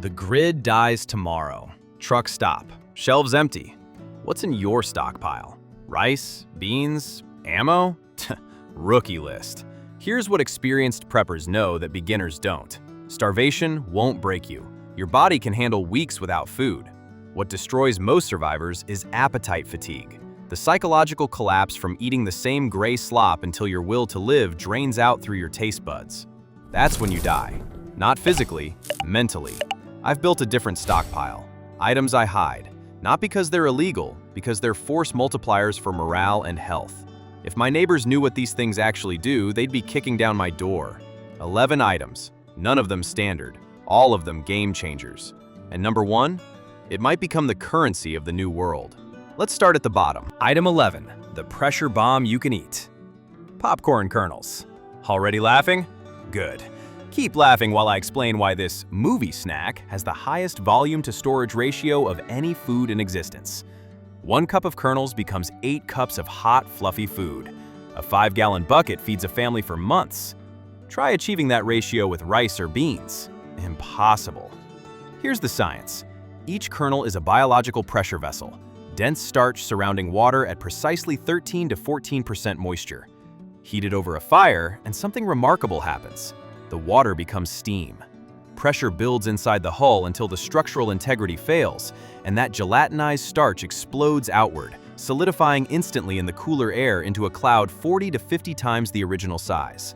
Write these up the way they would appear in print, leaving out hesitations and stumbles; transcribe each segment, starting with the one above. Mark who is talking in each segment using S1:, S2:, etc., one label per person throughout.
S1: The grid dies tomorrow. Truck stop. Shelves empty. What's in your stockpile? Rice? Beans? Ammo? Rookie list. Here's what experienced preppers know that beginners don't. Starvation won't break you. Your body can handle weeks without food. What destroys most survivors is appetite fatigue. The psychological collapse from eating the same gray slop until your will to live drains out through your taste buds. That's when you die. Not physically, mentally. I've built a different stockpile. Items I hide. Not because they're illegal, because they're force multipliers for morale and health. If my neighbors knew what these things actually do, they'd be kicking down my door. 11 items, none of them standard, all of them game changers. And number 1, it might become the currency of the new world. Let's start at the bottom. Item 11, the pressure bomb you can eat. Popcorn kernels. Already laughing? Good. Keep laughing while I explain why this movie snack has the highest volume to storage ratio of any food in existence. 1 cup of kernels becomes 8 cups of hot, fluffy food. A 5-gallon bucket feeds a family for months. Try achieving that ratio with rice or beans. Impossible. Here's the science. Each kernel is a biological pressure vessel, dense starch surrounding water at precisely 13 to 14% moisture. Heat it over a fire, and something remarkable happens. The water becomes steam. Pressure builds inside the hull until the structural integrity fails, and that gelatinized starch explodes outward, solidifying instantly in the cooler air into a cloud 40 to 50 times the original size.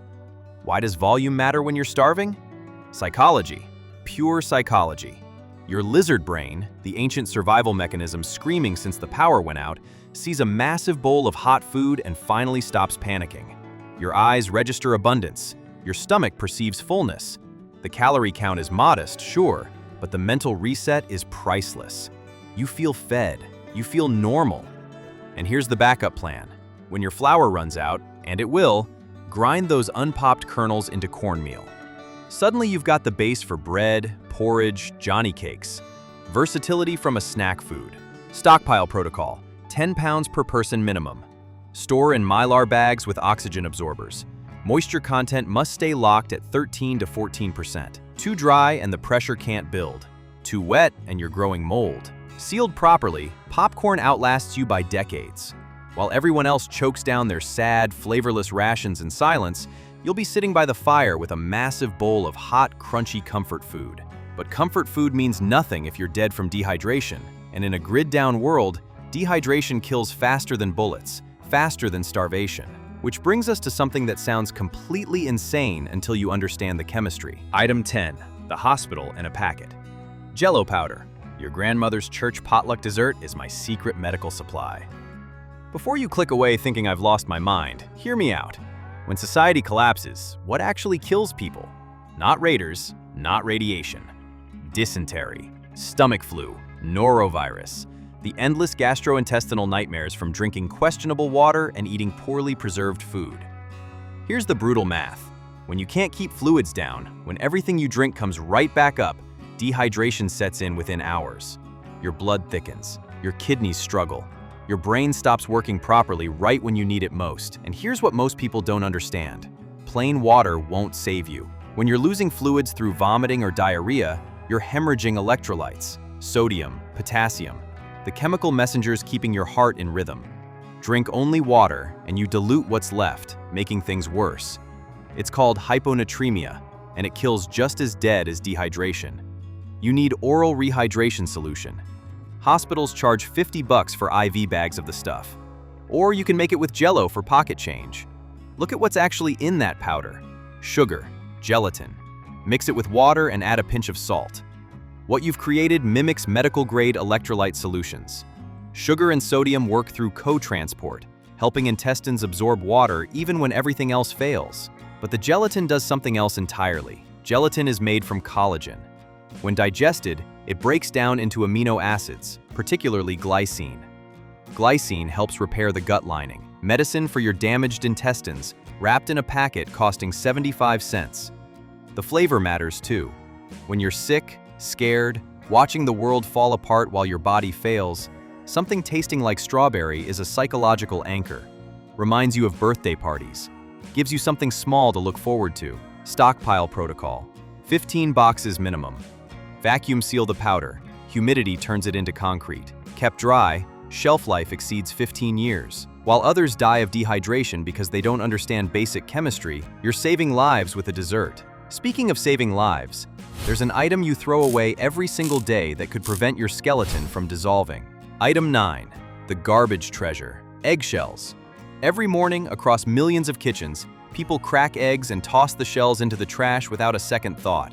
S1: Why does volume matter when you're starving? Psychology. Pure psychology. Your lizard brain, the ancient survival mechanism screaming since the power went out, sees a massive bowl of hot food and finally stops panicking. Your eyes register abundance. Your stomach perceives fullness. The calorie count is modest, sure, but the mental reset is priceless. You feel fed. You feel normal. And here's the backup plan. When your flour runs out, and it will, grind those unpopped kernels into cornmeal. Suddenly you've got the base for bread, porridge, Johnny cakes. Versatility from a snack food. Stockpile protocol, 10 pounds per person minimum. Store in Mylar bags with oxygen absorbers. Moisture content must stay locked at 13 to 14%. Too dry and the pressure can't build. Too wet and you're growing mold. Sealed properly, popcorn outlasts you by decades. While everyone else chokes down their sad, flavorless rations in silence, you'll be sitting by the fire with a massive bowl of hot, crunchy comfort food. But comfort food means nothing if you're dead from dehydration. And in a grid-down world, dehydration kills faster than bullets, faster than starvation. Which brings us to something that sounds completely insane until you understand the chemistry. Item 10, the hospital in a packet. Jell-O powder. Your grandmother's church potluck dessert is my secret medical supply. Before you click away thinking I've lost my mind, hear me out. When society collapses, what actually kills people? Not raiders, not radiation. Dysentery, stomach flu, norovirus. The endless gastrointestinal nightmares from drinking questionable water and eating poorly preserved food. Here's the brutal math. When you can't keep fluids down, when everything you drink comes right back up, dehydration sets in within hours. Your blood thickens, your kidneys struggle, your brain stops working properly right when you need it most. And here's what most people don't understand. Plain water won't save you. When you're losing fluids through vomiting or diarrhea, you're hemorrhaging electrolytes, sodium, potassium, the chemical messengers keeping your heart in rhythm. Drink only water and you dilute what's left, making things worse. It's called hyponatremia, and it kills just as dead as dehydration. You need oral rehydration solution. Hospitals charge $50 for IV bags of the stuff. Or you can make it with Jell-O for pocket change. Look at what's actually in that powder. Sugar, gelatin. Mix it with water and add a pinch of salt. What you've created mimics medical-grade electrolyte solutions. Sugar and sodium work through co-transport, helping intestines absorb water even when everything else fails. But the gelatin does something else entirely. Gelatin is made from collagen. When digested, it breaks down into amino acids, particularly glycine. Glycine helps repair the gut lining. Medicine for your damaged intestines, wrapped in a packet costing 75 cents. The flavor matters too. When you're sick, scared, watching the world fall apart while your body fails, something tasting like strawberry is a psychological anchor. Reminds you of birthday parties. Gives you something small to look forward to. Stockpile protocol. 15 boxes minimum. Vacuum seal the powder. Humidity turns it into concrete. Kept dry, shelf life exceeds 15 years. While others die of dehydration because they don't understand basic chemistry, you're saving lives with a dessert. Speaking of saving lives, there's an item you throw away every single day that could prevent your skeleton from dissolving. Item 9. The garbage treasure. Eggshells. Every morning, across millions of kitchens, people crack eggs and toss the shells into the trash without a second thought.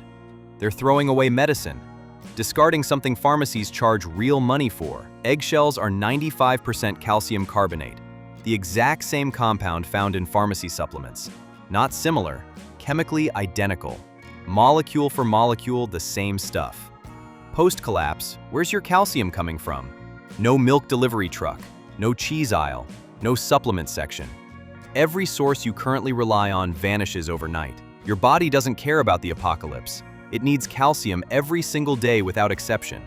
S1: They're throwing away medicine, discarding something pharmacies charge real money for. Eggshells are 95% calcium carbonate, the exact same compound found in pharmacy supplements. Not similar, chemically identical. Molecule for molecule, the same stuff. Post-collapse, where's your calcium coming from? No milk delivery truck, no cheese aisle, no supplement section. Every source you currently rely on vanishes overnight. Your body doesn't care about the apocalypse. It needs calcium every single day without exception.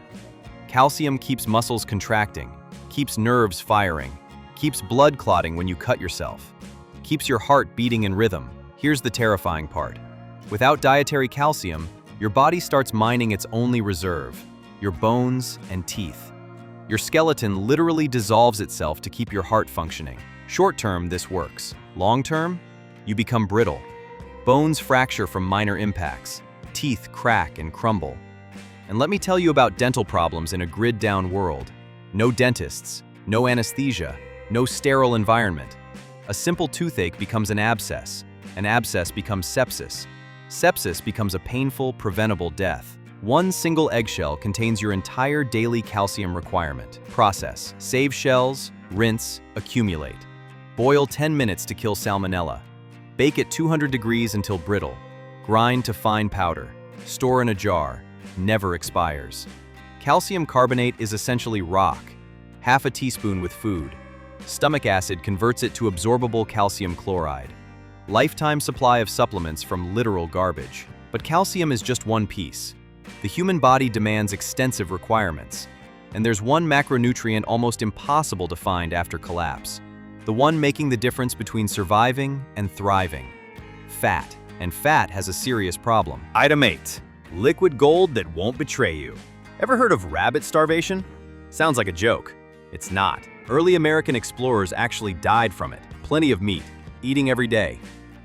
S1: Calcium keeps muscles contracting, keeps nerves firing, keeps blood clotting when you cut yourself, keeps your heart beating in rhythm. Here's the terrifying part. Without dietary calcium, your body starts mining its only reserve, your bones and teeth. Your skeleton literally dissolves itself to keep your heart functioning. Short-term, this works. Long-term, you become brittle. Bones fracture from minor impacts. Teeth crack and crumble. And let me tell you about dental problems in a grid-down world. No dentists, no anesthesia, no sterile environment. A simple toothache becomes an abscess becomes sepsis. Sepsis becomes a painful, preventable death. One single eggshell contains your entire daily calcium requirement. Process: save shells, rinse, accumulate. Boil 10 minutes to kill salmonella. Bake at 200 degrees until brittle. Grind to fine powder. Store in a jar. Never expires. Calcium carbonate is essentially rock. Half a teaspoon with food. Stomach acid converts it to absorbable calcium chloride. Lifetime supply of supplements from literal garbage. But calcium is just one piece. The human body demands extensive requirements. And there's one macronutrient almost impossible to find after collapse. The one making the difference between surviving and thriving. Fat. And fat has a serious problem.
S2: Item 8. Liquid gold that won't betray you. Ever heard of rabbit starvation? Sounds like a joke. It's not. Early American explorers actually died from it. Plenty of meat, eating every day.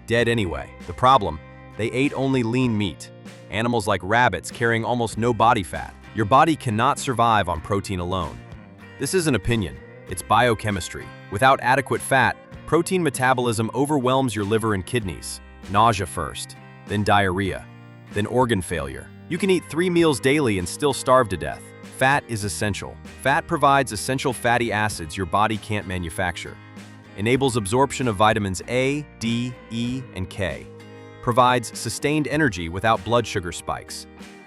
S2: Dead anyway. The problem? They ate only lean meat. Animals like rabbits carrying almost no body fat. Your body cannot survive on protein alone. This isn't opinion, it's biochemistry. Without adequate fat, protein metabolism overwhelms your liver and kidneys. Nausea first, then diarrhea, then organ failure. You can eat 3 meals daily and still starve to death. Fat is essential. Fat provides essential fatty acids your body can't manufacture. Enables absorption of vitamins A, D, E, and K. Provides sustained energy without blood sugar spikes.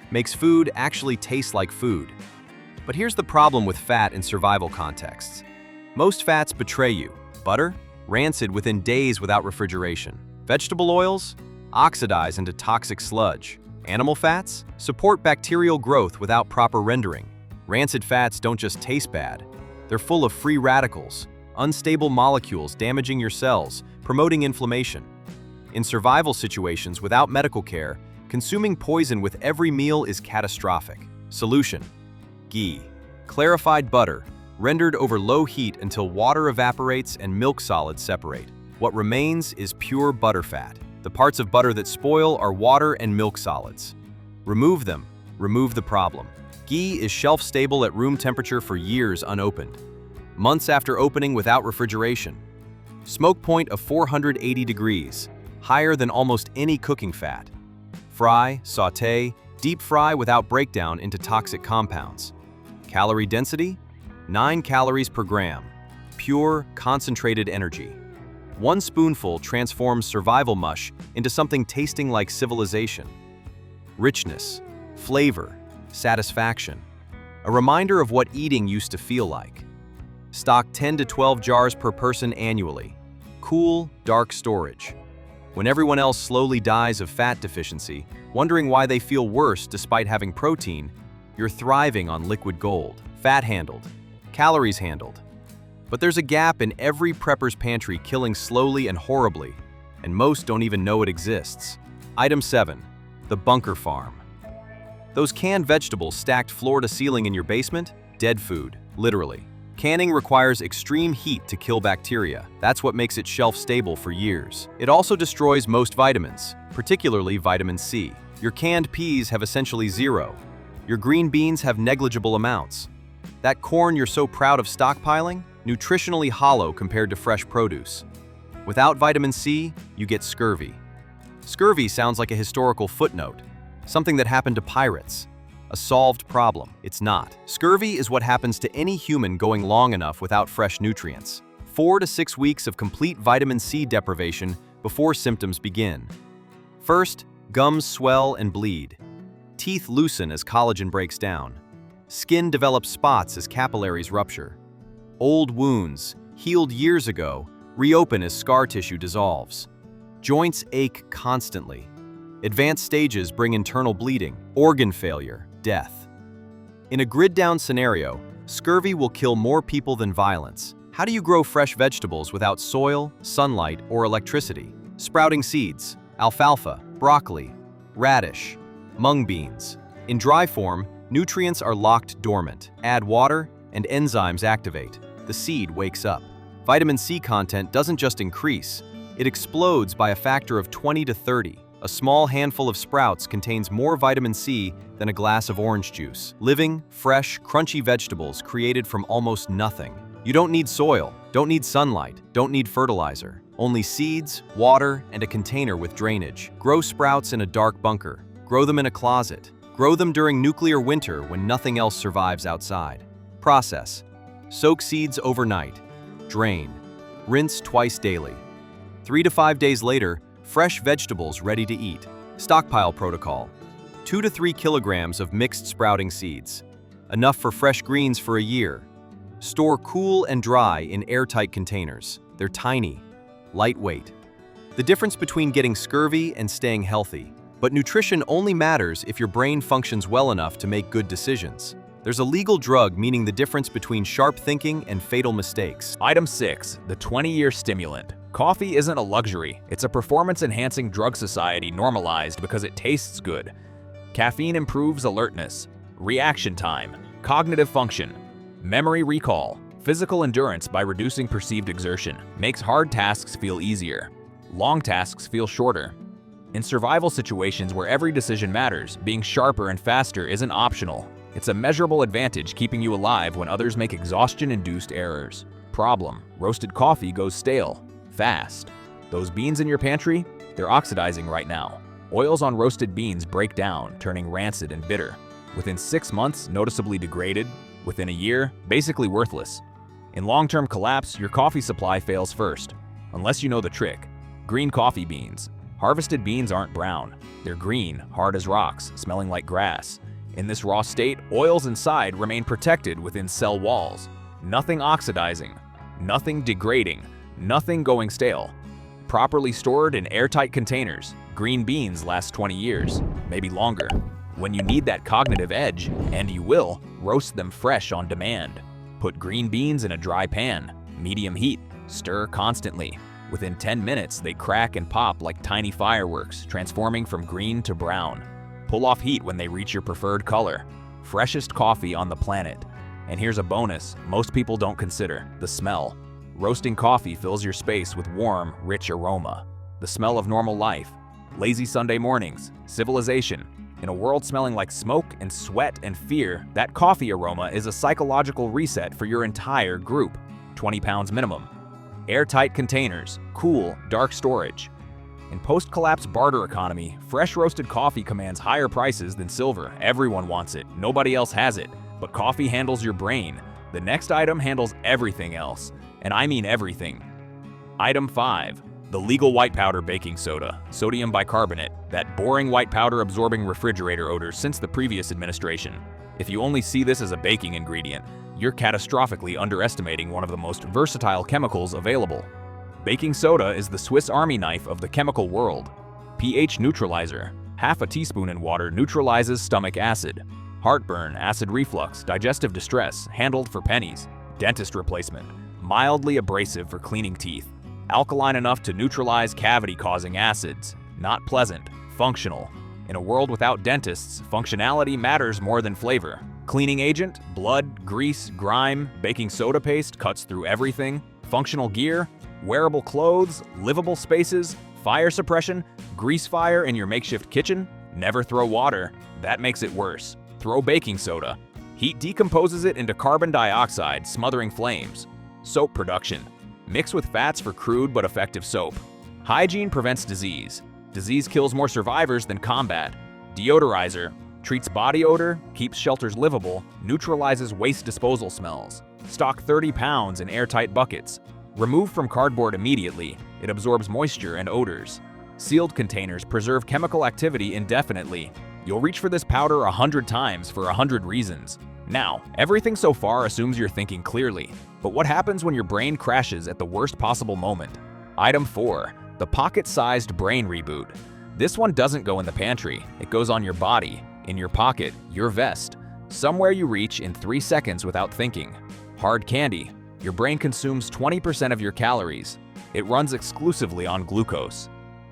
S2: Makes food actually taste like food. But here's the problem with fat in survival contexts. Most fats betray you. Butter? Rancid within days without refrigeration. Vegetable oils? Oxidize into toxic sludge. Animal fats? Support bacterial growth without proper rendering. Rancid fats don't just taste bad. They're full of free radicals, unstable molecules damaging your cells, promoting inflammation. In survival situations without medical care, consuming poison with every meal is catastrophic. Solution: ghee. Clarified butter, rendered over low heat until water evaporates and milk solids separate. What remains is pure butterfat. The parts of butter that spoil are water and milk solids. Remove them, remove the problem. Ghee is shelf-stable at room temperature for years unopened. Months after opening without refrigeration. Smoke point of 480 degrees, higher than almost any cooking fat. Fry, sauté, deep fry without breakdown into toxic compounds. Calorie density? 9 calories per gram. Pure, concentrated energy. 1 spoonful transforms survival mush into something tasting like civilization. Richness, flavor, satisfaction. A reminder of what eating used to feel like. Stock 10 to 12 jars per person annually. Cool, dark storage. When everyone else slowly dies of fat deficiency, wondering why they feel worse despite having protein, you're thriving on liquid gold. Fat handled, calories handled. But there's a gap in every prepper's pantry, killing slowly and horribly, and most don't even know it exists. Item 7. The bunker farm. Those canned vegetables stacked floor to ceiling in your basement? Dead food, literally. Canning requires extreme heat to kill bacteria. That's what makes it shelf-stable for years. It also destroys most vitamins, particularly vitamin C. Your canned peas have essentially zero. Your green beans have negligible amounts. That corn you're so proud of stockpiling? Nutritionally hollow compared to fresh produce. Without vitamin C, you get scurvy. Scurvy sounds like a historical footnote, something that happened to pirates. A solved problem. It's not. Scurvy is what happens to any human going long enough without fresh nutrients. 4 to 6 weeks of complete vitamin C deprivation before symptoms begin. First, gums swell and bleed. Teeth loosen as collagen breaks down. Skin develops spots as capillaries rupture. Old wounds, healed years ago, reopen as scar tissue dissolves. Joints ache constantly. Advanced stages bring internal bleeding, organ failure, death. In a grid-down scenario, scurvy will kill more people than violence. How do you grow fresh vegetables without soil, sunlight, or electricity? Sprouting seeds, alfalfa, broccoli, radish, mung beans. In dry form, nutrients are locked dormant. Add water, and enzymes activate. The seed wakes up. Vitamin C content doesn't just increase, it explodes by a factor of 20 to 30. A small handful of sprouts contains more vitamin C than a glass of orange juice. Living, fresh, crunchy vegetables created from almost nothing. You don't need soil, don't need sunlight, don't need fertilizer. Only seeds, water, and a container with drainage. Grow sprouts in a dark bunker. Grow them in a closet. Grow them during nuclear winter when nothing else survives outside. Process. Soak seeds overnight. Drain. Rinse twice daily. 3 to 5 days later, fresh vegetables ready to eat. Stockpile protocol. 2 to 3 kilograms of mixed sprouting seeds. Enough for fresh greens for a year. Store cool and dry in airtight containers. They're tiny, lightweight. The difference between getting scurvy and staying healthy. But nutrition only matters if your brain functions well enough to make good decisions. There's a legal drug meaning the difference between sharp thinking and fatal mistakes.
S3: Item 6. The 20-year stimulant. Coffee isn't a luxury, it's a performance-enhancing drug society normalized because it tastes good. Caffeine improves alertness, reaction time, cognitive function, memory recall, physical endurance by reducing perceived exertion, makes hard tasks feel easier, long tasks feel shorter. In survival situations where every decision matters, being sharper and faster isn't optional. It's a measurable advantage keeping you alive when others make exhaustion-induced errors. Problem: roasted coffee goes stale. Fast. Those beans in your pantry? They're oxidizing right now. Oils on roasted beans break down, turning rancid and bitter. Within 6 months, noticeably degraded. Within a year, basically worthless. In long-term collapse, your coffee supply fails first. Unless you know the trick. Green coffee beans. Harvested beans aren't brown. They're green, hard as rocks, smelling like grass. In this raw state, oils inside remain protected within cell walls. Nothing oxidizing. Nothing degrading. Nothing going stale. Properly stored in airtight containers, green beans last 20 years, maybe longer. When you need that cognitive edge, and you will, roast them fresh on demand. Put green beans in a dry pan, medium heat, stir constantly. Within 10 minutes, they crack and pop like tiny fireworks, transforming from green to brown. Pull off heat when they reach your preferred color. Freshest coffee on the planet. And here's a bonus most people don't consider: the smell. Roasting coffee fills your space with warm, rich aroma. The smell of normal life. Lazy Sunday mornings. Civilization. In a world smelling like smoke and sweat and fear, that coffee aroma is a psychological reset for your entire group. 20 pounds minimum. Airtight containers. Cool, dark storage. In post-collapse barter economy, fresh roasted coffee commands higher prices than silver. Everyone wants it. Nobody else has it. But coffee handles your brain. The next item handles everything else. And I mean everything. Item 5. The legal white powder baking soda, sodium bicarbonate, that boring white powder absorbing refrigerator odor since the previous administration. If you only see this as a baking ingredient, you're catastrophically underestimating one of the most versatile chemicals available. Baking soda is the Swiss Army knife of the chemical world. pH neutralizer. Half a teaspoon in water neutralizes stomach acid. Heartburn, acid reflux, digestive distress, handled for pennies. Dentist replacement. Mildly abrasive for cleaning teeth. Alkaline enough to neutralize cavity-causing acids. Not pleasant. Functional. In a world without dentists, functionality matters more than flavor. Cleaning agent, blood, grease, grime, baking soda paste cuts through everything. Functional gear, wearable clothes, livable spaces, fire suppression, grease fire in your makeshift kitchen. Never throw water, that makes it worse. Throw baking soda. Heat decomposes it into carbon dioxide, smothering flames. Soap production. Mix with fats for crude but effective soap. Hygiene prevents disease. Disease kills more survivors than combat. Deodorizer. Treats body odor, keeps shelters livable, neutralizes waste disposal smells. Stock 30 pounds in airtight buckets. Remove from cardboard immediately. It absorbs moisture and odors. Sealed containers preserve chemical activity indefinitely. You'll reach for this powder 100 times for 100 reasons. Now, everything so far assumes you're thinking clearly. But what happens when your brain crashes at the worst possible moment? Item 4. The pocket-sized brain reboot. This one doesn't go in the pantry. It goes on your body, in your pocket, your vest. Somewhere you reach in 3 seconds without thinking. Hard candy. Your brain consumes 20% of your calories. It runs exclusively on glucose.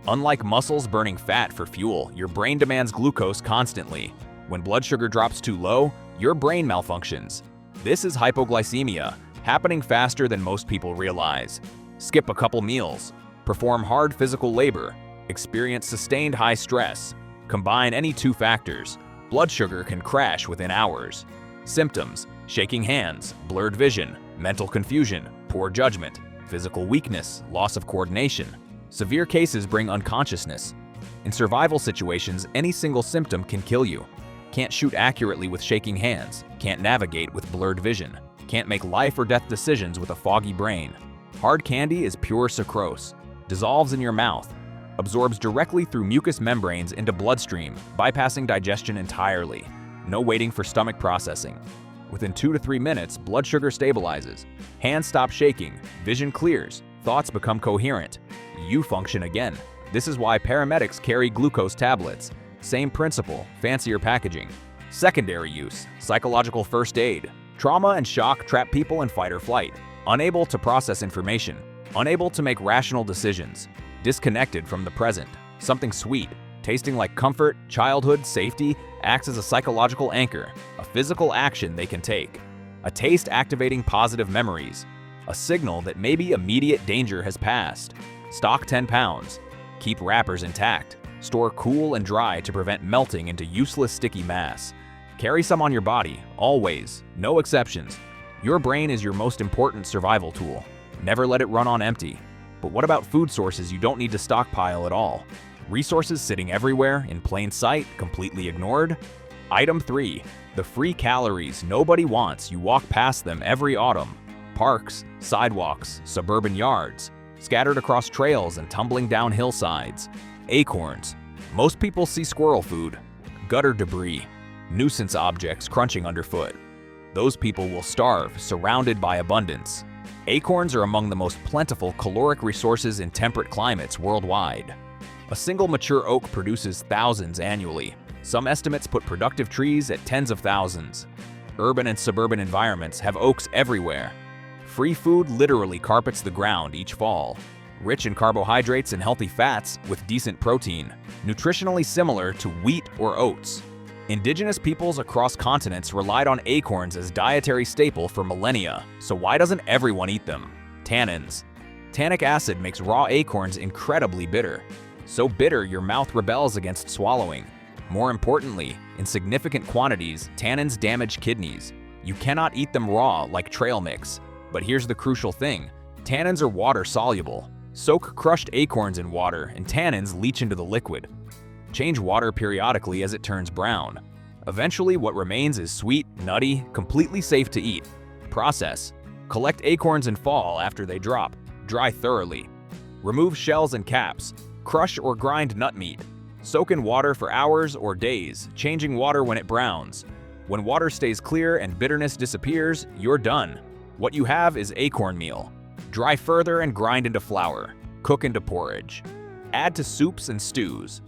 S3: Unlike muscles burning fat for fuel, your brain demands glucose constantly. When blood sugar drops too low, your brain malfunctions. This is hypoglycemia, happening faster than most people realize. Skip a couple meals. Perform hard physical labor. Experience sustained high stress. Combine any two factors. Blood sugar can crash within hours. Symptoms: shaking hands, blurred vision, mental confusion, poor judgment, physical weakness, loss of coordination. Severe cases bring unconsciousness. In survival situations, any single symptom can kill you. Can't shoot accurately with shaking hands, can't navigate with blurred vision, can't make life or death decisions with a foggy brain. Hard candy is pure sucrose, dissolves in your mouth, absorbs directly through mucous membranes into bloodstream, bypassing digestion entirely. No waiting for stomach processing. Within 2 to 3 minutes, blood sugar stabilizes, hands stop shaking, vision clears, thoughts become coherent. You function again. This is why paramedics carry glucose tablets. Same principle, fancier packaging. Secondary use, psychological first aid. Trauma and shock trap people in fight or flight, unable to process information, unable to make rational decisions, disconnected from the present. Something sweet, tasting like comfort, childhood, safety, acts as a psychological anchor, a physical action they can take. A taste activating positive memories, a signal that maybe immediate danger has passed. Stock 10 pounds. Keep wrappers intact. Store cool and dry to prevent melting into useless sticky mass. Carry some on your body, always, no exceptions. Your brain is your most important survival tool. Never let it run on empty. But what about food sources you don't need to stockpile at all? Resources sitting everywhere, in plain sight, completely ignored? Item 3. The free calories nobody wants, you walk past them every autumn. Parks, sidewalks, suburban yards, scattered across trails and tumbling down hillsides. Acorns. Most people see squirrel food. Gutter debris. Nuisance objects crunching underfoot. Those people will starve, surrounded by abundance. Acorns are among the most plentiful caloric resources in temperate climates worldwide. A single mature oak produces thousands annually. Some estimates put productive trees at tens of thousands. Urban and suburban environments have oaks everywhere. Free food literally carpets the ground each fall. Rich in carbohydrates and healthy fats with decent protein, nutritionally similar to wheat or oats. Indigenous peoples across continents relied on acorns as dietary staple for millennia, so why doesn't everyone eat them? Tannins. Tannic acid makes raw acorns incredibly bitter. So bitter your mouth rebels against swallowing. More importantly, in significant quantities, tannins damage kidneys. You cannot eat them raw like trail mix. But here's the crucial thing. Tannins are water-soluble. Soak crushed acorns in water and tannins leach into the liquid. Change water periodically as it turns brown. Eventually, what remains is sweet, nutty, completely safe to eat. Process. Collect acorns in fall after they drop. Dry thoroughly. Remove shells and caps. Crush or grind nut meat. Soak in water for hours or days, changing water when it browns. When water stays clear and bitterness disappears, you're done. What you have is acorn meal. Dry further and grind into flour. Cook into porridge. Add to soups and stews.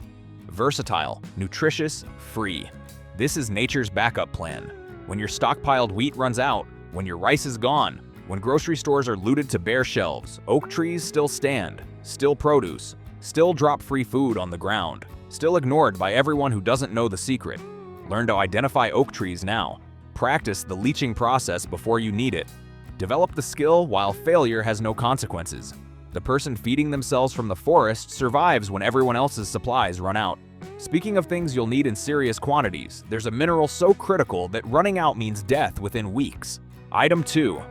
S3: Versatile, nutritious, free. This is nature's backup plan. When your stockpiled wheat runs out, when your rice is gone, when grocery stores are looted to bare shelves, oak trees still stand, still produce, still drop free food on the ground. Still ignored by everyone who doesn't know the secret. Learn to identify oak trees now. Practice the leaching process before you need it. Develop the skill while failure has no consequences. The person feeding themselves from the forest survives when everyone else's supplies run out. Speaking of things you'll need in serious quantities, there's a mineral so critical that running out means death within weeks. Item 2.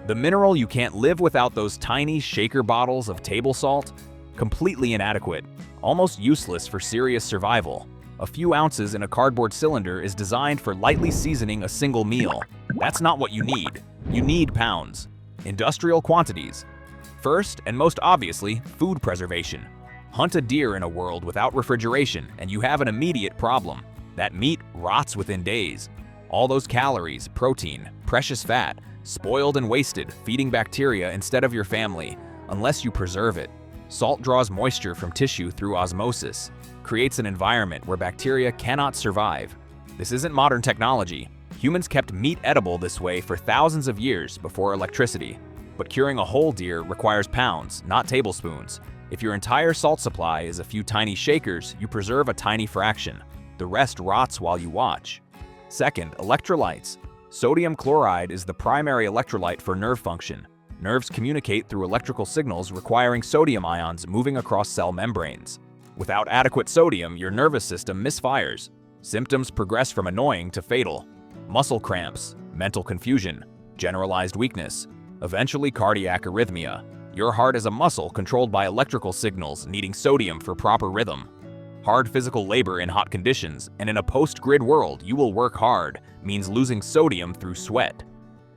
S3: The mineral you can't live without: those tiny shaker bottles of table salt. Completely inadequate, almost useless for serious survival. A few ounces in a cardboard cylinder is designed for lightly seasoning a single meal. That's not what you need. You need pounds. Industrial quantities. First, and most obviously, food preservation. Hunt a deer in a world without refrigeration, and you have an immediate problem. That meat rots within days. All those calories, protein, precious fat, spoiled and wasted, feeding bacteria instead of your family, unless you preserve it. Salt draws moisture from tissue through osmosis, creates an environment where bacteria cannot survive. This isn't modern technology. Humans kept meat edible this way for thousands of years before electricity. But curing a whole deer requires pounds, not tablespoons. If your entire salt supply is a few tiny shakers, you preserve a tiny fraction. The rest rots while you watch. Second, electrolytes. Sodium chloride is the primary electrolyte for nerve function. Nerves communicate through electrical signals requiring sodium ions moving across cell membranes. Without adequate sodium, your nervous system misfires. Symptoms progress from annoying to fatal. Muscle cramps, mental confusion, generalized weakness, eventually cardiac arrhythmia. Your heart is a muscle controlled by electrical signals needing sodium for proper rhythm. Hard physical labor in hot conditions, and in a post-grid world you will work hard, means losing sodium through sweat.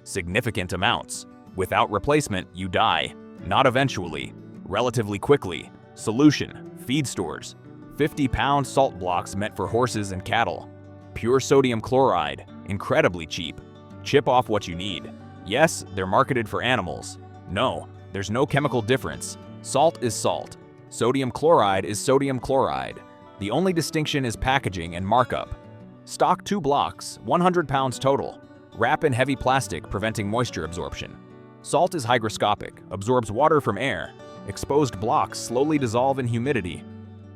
S3: Significant amounts. Without replacement, you die. Not eventually. Relatively quickly. Solution: feed stores. 50-pound salt blocks meant for horses and cattle. Pure sodium chloride. Incredibly cheap. Chip off what you need. Yes, they're marketed for animals. No, there's no chemical difference. Salt is salt. Sodium chloride is sodium chloride. The only distinction is packaging and markup. Stock 2 blocks, 100 pounds total. Wrap in heavy plastic, preventing moisture absorption. Salt is hygroscopic, absorbs water from air. Exposed blocks slowly dissolve in humidity.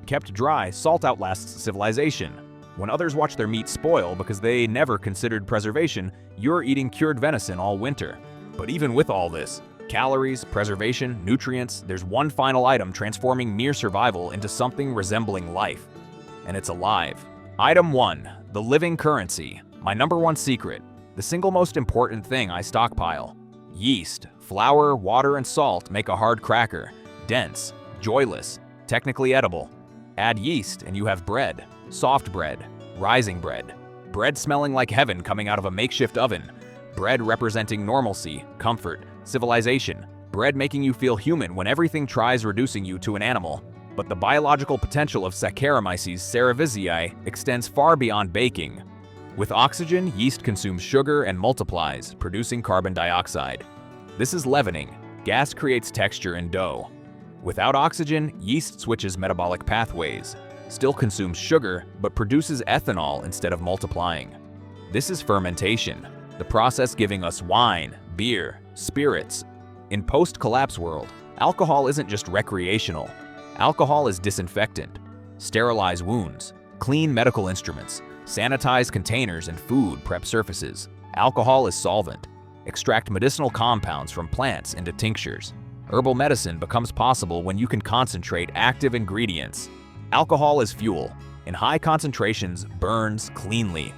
S3: Kept dry, salt outlasts civilization. When others watch their meat spoil because they never considered preservation, you're eating cured venison all winter. But even with all this, calories, preservation, nutrients, there's one final item transforming mere survival into something resembling life. And it's alive. Item 1. The living currency. My #1 secret. The single most important thing I stockpile. Yeast. Flour, water, and salt make a hard cracker. Dense, joyless, technically edible. Add yeast and you have bread. Soft bread. Rising bread. Bread smelling like heaven coming out of a makeshift oven. Bread representing normalcy, comfort, civilization. Bread making you feel human when everything tries reducing you to an animal. But the biological potential of Saccharomyces cerevisiae extends far beyond baking. With oxygen, yeast consumes sugar and multiplies, producing carbon dioxide. This is leavening. Gas creates texture in dough. Without oxygen, yeast switches metabolic pathways, still consumes sugar, but produces ethanol instead of multiplying. This is fermentation, the process giving us wine, beer, spirits. In post-collapse world, alcohol isn't just recreational. Alcohol is disinfectant. Sterilize wounds, clean medical instruments, sanitize containers and food prep surfaces. Alcohol is solvent. Extract medicinal compounds from plants into tinctures. Herbal medicine becomes possible when you can concentrate active ingredients. Alcohol is fuel. In high concentrations, burns cleanly.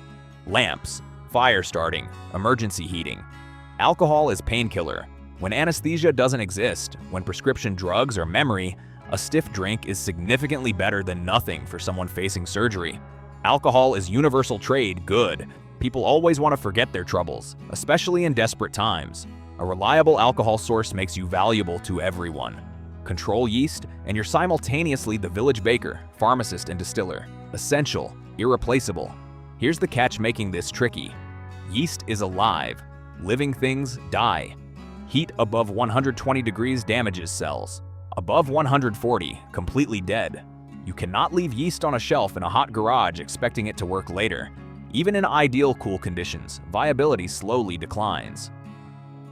S3: Lamps, fire starting, emergency heating. Alcohol is painkiller. When anesthesia doesn't exist, when prescription drugs are memory, a stiff drink is significantly better than nothing for someone facing surgery. Alcohol is universal trade good. People always want to forget their troubles, especially in desperate times. A reliable alcohol source makes you valuable to everyone. Control yeast, and you're simultaneously the village baker, pharmacist, and distiller. Essential, irreplaceable. Here's the catch making this tricky. Yeast is alive. Living things die. Heat above 120 degrees damages cells. Above 140, completely dead. You cannot leave yeast on a shelf in a hot garage expecting it to work later. Even in ideal cool conditions, viability slowly declines.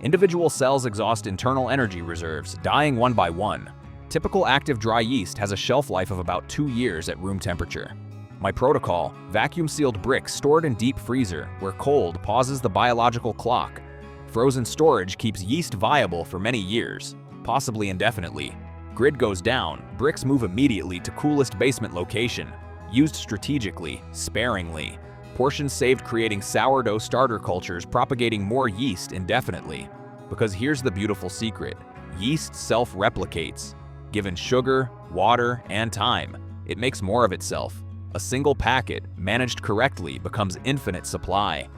S3: Individual cells exhaust internal energy reserves, dying one by one. Typical active dry yeast has a shelf life of about 2 years at room temperature. My protocol: vacuum-sealed bricks stored in deep freezer, where cold pauses the biological clock. Frozen storage keeps yeast viable for many years, possibly indefinitely. Grid goes down, bricks move immediately to coolest basement location. Used strategically, sparingly. Portions saved creating sourdough starter cultures propagating more yeast indefinitely. Because here's the beautiful secret: yeast self-replicates. Given sugar, water, and time, it makes more of itself. A single packet, managed correctly, becomes infinite supply.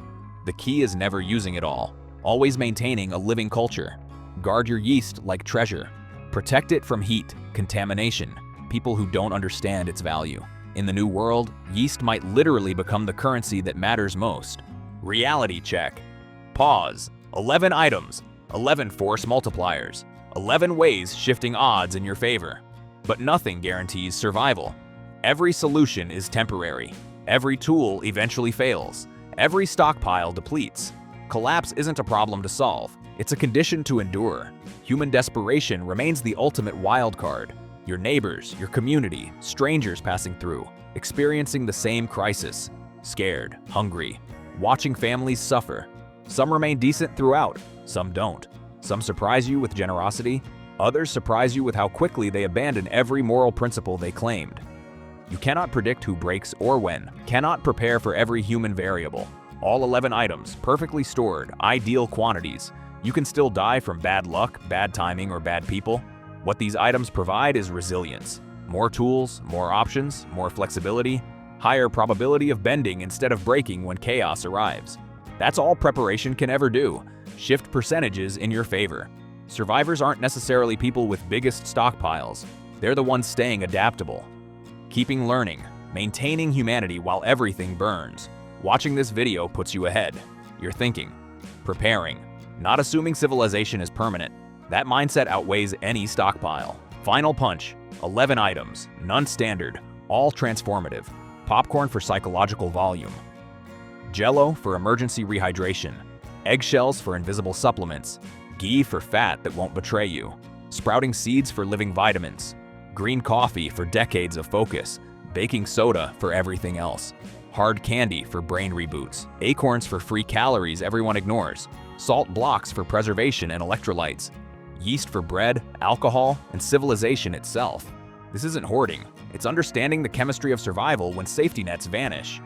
S3: The key is never using it all, always maintaining a living culture. Guard your yeast like treasure. Protect it from heat, contamination, people who don't understand its value. In the new world, yeast might literally become the currency that matters most. Reality check. Pause. 11 items, 11 force multipliers, 11 ways shifting odds in your favor. But nothing guarantees survival. Every solution is temporary. Every tool eventually fails. Every stockpile depletes. Collapse isn't a problem to solve. It's a condition to endure. Human desperation remains the ultimate wild card. Your neighbors, your community, strangers passing through, experiencing the same crisis. Scared, hungry, watching families suffer. Some remain decent throughout, some don't. Some surprise you with generosity, others surprise you with how quickly they abandon every moral principle they claimed. You cannot predict who breaks or when, cannot prepare for every human variable. All 11 items, perfectly stored, ideal quantities. You can still die from bad luck, bad timing, or bad people. What these items provide is resilience. More tools, more options, more flexibility, higher probability of bending instead of breaking when chaos arrives. That's all preparation can ever do. Shift percentages in your favor. Survivors aren't necessarily people with biggest stockpiles. They're the ones staying adaptable. Keeping learning, maintaining humanity while everything burns. Watching this video puts you ahead. You're thinking, preparing, not assuming civilization is permanent. That mindset outweighs any stockpile. Final punch: 11 items, none standard, all transformative. Popcorn for psychological volume. Jello for emergency rehydration. Eggshells for invisible supplements. Ghee for fat that won't betray you. Sprouting seeds for living vitamins. Green coffee for decades of focus. Baking soda for everything else. Hard candy for brain reboots. Acorns for free calories everyone ignores. Salt blocks for preservation and electrolytes. Yeast for bread, alcohol, and civilization itself. This isn't hoarding. It's understanding the chemistry of survival when safety nets vanish.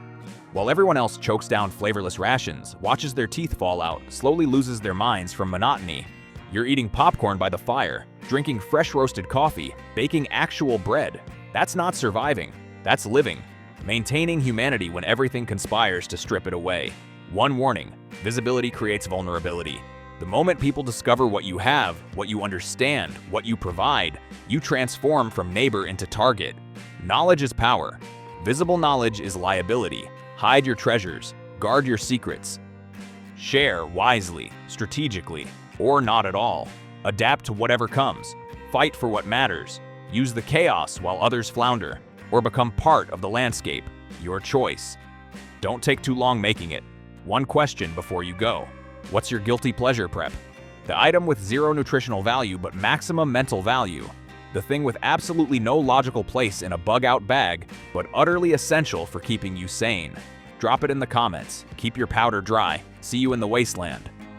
S3: While everyone else chokes down flavorless rations, watches their teeth fall out, slowly loses their minds from monotony, you're eating popcorn by the fire, drinking fresh roasted coffee, baking actual bread. That's not surviving. That's living. Maintaining humanity when everything conspires to strip it away. One warning: visibility creates vulnerability. The moment people discover what you have, what you understand, what you provide, you transform from neighbor into target. Knowledge is power. Visible knowledge is liability. Hide your treasures. Guard your secrets. Share wisely, strategically, or not at all. Adapt to whatever comes. Fight for what matters. Use the chaos while others flounder, or become part of the landscape. Your choice. Don't take too long making it. One question before you go. What's your guilty pleasure prep? The item with zero nutritional value but maximum mental value. The thing with absolutely no logical place in a bug-out bag, but utterly essential for keeping you sane. Drop it in the comments. Keep your powder dry. See you in the wasteland.